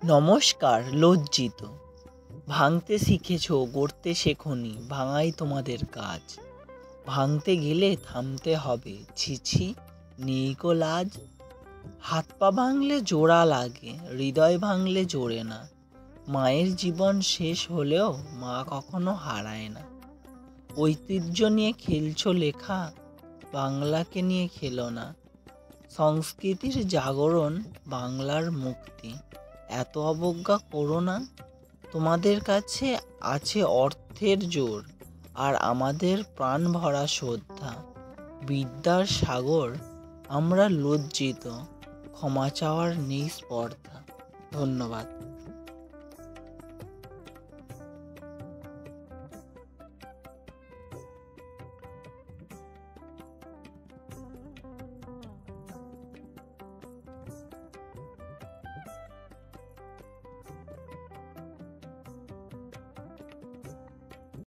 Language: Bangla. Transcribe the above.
নমস্কার। লজ্জিত ভাঙতে শিখেছ, গড়তে শেখনি, ভাঙাই তোমাদের কাজ। ভাঙতে গেলে থামতে হবে, ছিছি নেই কো লাজ। হাত পা ভাঙলে জোড়া লাগে, হৃদয় ভাঙলে জোড়ে না। মায়ের জীবন শেষ হলেও মা কখনো হারায় না। ঐতিহ্য নিয়ে খেলছো লেখা, বাংলাকে নিয়ে খেলো না। সংস্কৃতির জাগরণ, বাংলার মুক্তি, এত অবজ্ঞা করো না। তোমাদের কাছে আছে অর্থের জোর, আর আমাদের প্রাণ ভরা শ্রদ্ধা। বিদ্যার সাগর, আমরা লজ্জিত, ক্ষমা চাওয়ার নেই স্পর্ধা। ধন্যবাদ।